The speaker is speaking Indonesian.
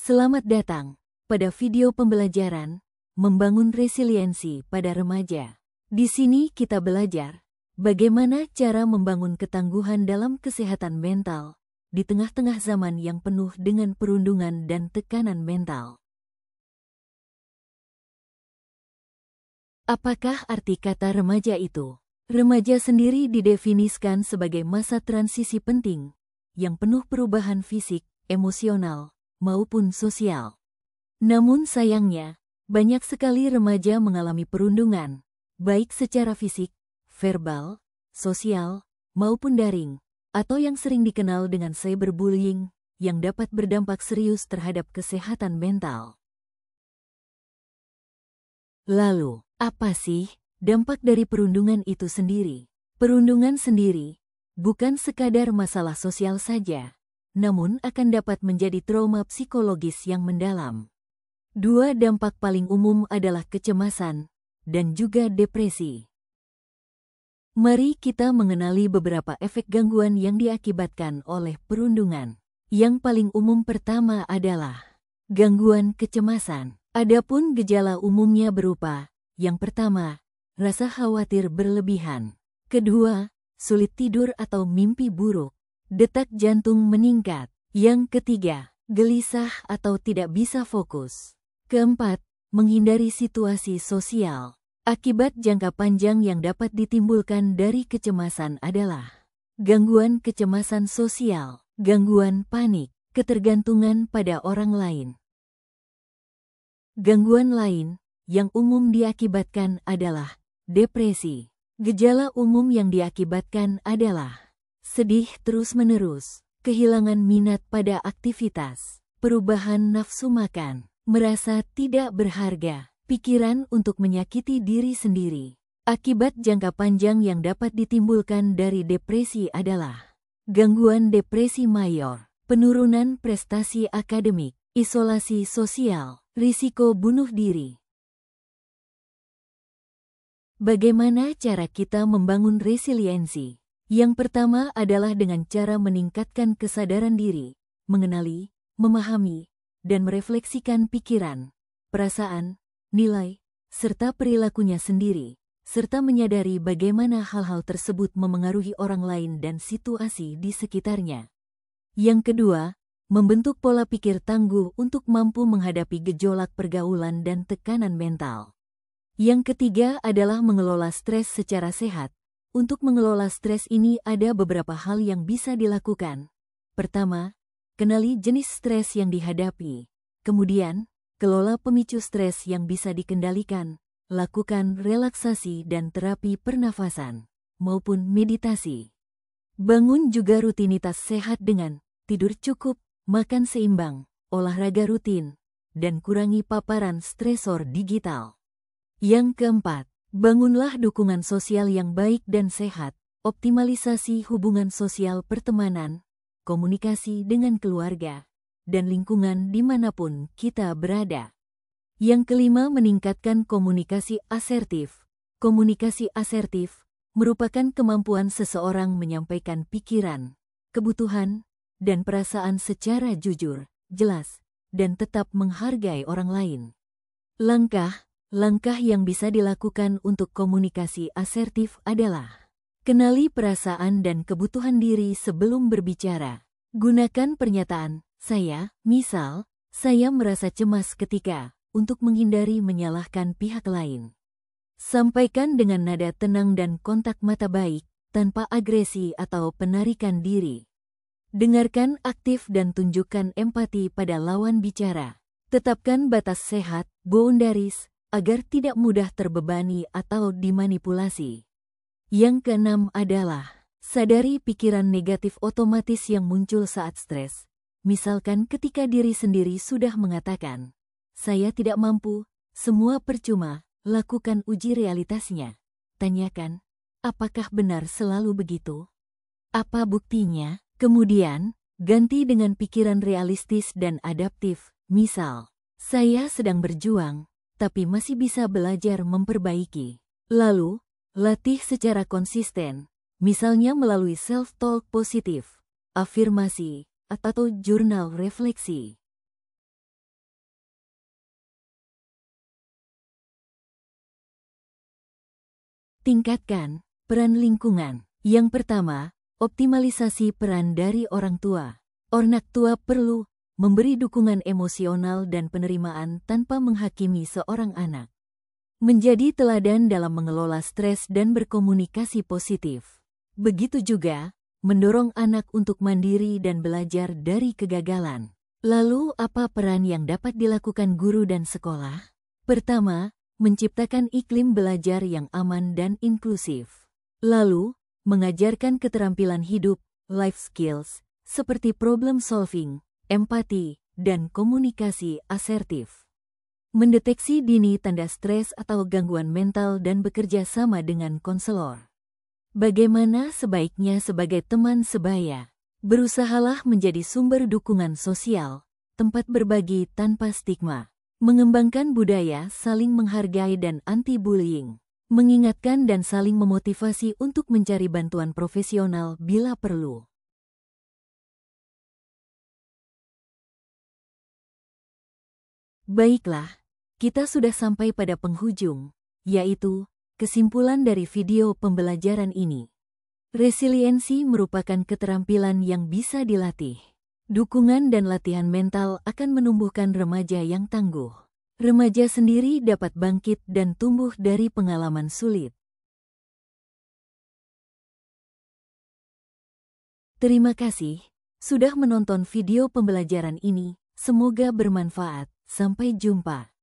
Selamat datang pada video pembelajaran Membangun Resiliensi pada Remaja. Di sini kita belajar bagaimana cara membangun ketangguhan dalam kesehatan mental di tengah-tengah zaman yang penuh dengan perundungan dan tekanan mental. Apakah arti kata remaja itu? Remaja sendiri didefinisikan sebagai masa transisi penting yang penuh perubahan fisik, emosional, maupun sosial. Namun sayangnya, banyak sekali remaja mengalami perundungan, baik secara fisik, verbal, sosial, maupun daring, atau yang sering dikenal dengan cyberbullying, yang dapat berdampak serius terhadap kesehatan mental. Lalu, apa sih dampak dari perundungan itu sendiri? Perundungan sendiri bukan sekadar masalah sosial saja, namun akan dapat menjadi trauma psikologis yang mendalam. Dua dampak paling umum adalah kecemasan dan juga depresi. Mari kita mengenali beberapa efek gangguan yang diakibatkan oleh perundungan. Yang paling umum pertama adalah gangguan kecemasan. Adapun gejala umumnya berupa, yang pertama, rasa khawatir berlebihan. Kedua, sulit tidur atau mimpi buruk. Detak jantung meningkat. Yang ketiga, gelisah atau tidak bisa fokus. Keempat, menghindari situasi sosial. Akibat jangka panjang yang dapat ditimbulkan dari kecemasan adalah gangguan kecemasan sosial, gangguan panik, ketergantungan pada orang lain. Gangguan lain yang umum diakibatkan adalah depresi. Gejala umum yang diakibatkan adalah sedih terus-menerus, kehilangan minat pada aktivitas, perubahan nafsu makan, merasa tidak berharga, pikiran untuk menyakiti diri sendiri. Akibat jangka panjang yang dapat ditimbulkan dari depresi adalah gangguan depresi mayor, penurunan prestasi akademik, isolasi sosial, risiko bunuh diri. Bagaimana cara kita membangun resiliensi? Yang pertama adalah dengan cara meningkatkan kesadaran diri, mengenali, memahami, dan merefleksikan pikiran, perasaan, nilai, serta perilakunya sendiri, serta menyadari bagaimana hal-hal tersebut memengaruhi orang lain dan situasi di sekitarnya. Yang kedua, membentuk pola pikir tangguh untuk mampu menghadapi gejolak pergaulan dan tekanan mental. Yang ketiga adalah mengelola stres secara sehat. Untuk mengelola stres ini ada beberapa hal yang bisa dilakukan. Pertama, kenali jenis stres yang dihadapi. Kemudian, kelola pemicu stres yang bisa dikendalikan. Lakukan relaksasi dan terapi pernafasan, maupun meditasi. Bangun juga rutinitas sehat dengan tidur cukup, makan seimbang, olahraga rutin, dan kurangi paparan stresor digital. Yang keempat, bangunlah dukungan sosial yang baik dan sehat, optimalisasi hubungan sosial pertemanan, komunikasi dengan keluarga, dan lingkungan dimanapun kita berada. Yang kelima, meningkatkan komunikasi asertif. Komunikasi asertif merupakan kemampuan seseorang menyampaikan pikiran, kebutuhan, dan perasaan secara jujur, jelas, dan tetap menghargai orang lain. Langkah yang bisa dilakukan untuk komunikasi asertif adalah kenali perasaan dan kebutuhan diri sebelum berbicara. Gunakan pernyataan, saya, misal, saya merasa cemas ketika, untuk menghindari menyalahkan pihak lain. Sampaikan dengan nada tenang dan kontak mata baik, tanpa agresi atau penarikan diri. Dengarkan aktif dan tunjukkan empati pada lawan bicara. Tetapkan batas sehat, boundaries, agar tidak mudah terbebani atau dimanipulasi. Yang keenam adalah sadari pikiran negatif otomatis yang muncul saat stres. Misalkan ketika diri sendiri sudah mengatakan, saya tidak mampu, semua percuma, lakukan uji realitasnya. Tanyakan, apakah benar selalu begitu? Apa buktinya? Kemudian, ganti dengan pikiran realistis dan adaptif. Misal, saya sedang berjuang, tapi masih bisa belajar memperbaiki. Lalu, latih secara konsisten, misalnya melalui self-talk positif, afirmasi, atau jurnal refleksi. Tingkatkan peran lingkungan. Yang pertama, optimalisasi peran dari orang tua. Orang tua perlu memberi dukungan emosional dan penerimaan tanpa menghakimi seorang anak. Menjadi teladan dalam mengelola stres dan berkomunikasi positif. Begitu juga, mendorong anak untuk mandiri dan belajar dari kegagalan. Lalu, apa peran yang dapat dilakukan guru dan sekolah? Pertama, menciptakan iklim belajar yang aman dan inklusif. Lalu, mengajarkan keterampilan hidup, life skills, seperti problem solving, empati, dan komunikasi asertif. Mendeteksi dini tanda stres atau gangguan mental dan bekerja sama dengan konselor. Bagaimana sebaiknya sebagai teman sebaya? Berusahalah menjadi sumber dukungan sosial, tempat berbagi tanpa stigma. Mengembangkan budaya saling menghargai dan anti-bullying. Mengingatkan dan saling memotivasi untuk mencari bantuan profesional bila perlu. Baiklah, kita sudah sampai pada penghujung, yaitu kesimpulan dari video pembelajaran ini. Resiliensi merupakan keterampilan yang bisa dilatih. Dukungan dan latihan mental akan menumbuhkan remaja yang tangguh. Remaja sendiri dapat bangkit dan tumbuh dari pengalaman sulit. Terima kasih sudah menonton video pembelajaran ini. Semoga bermanfaat. Sampai jumpa.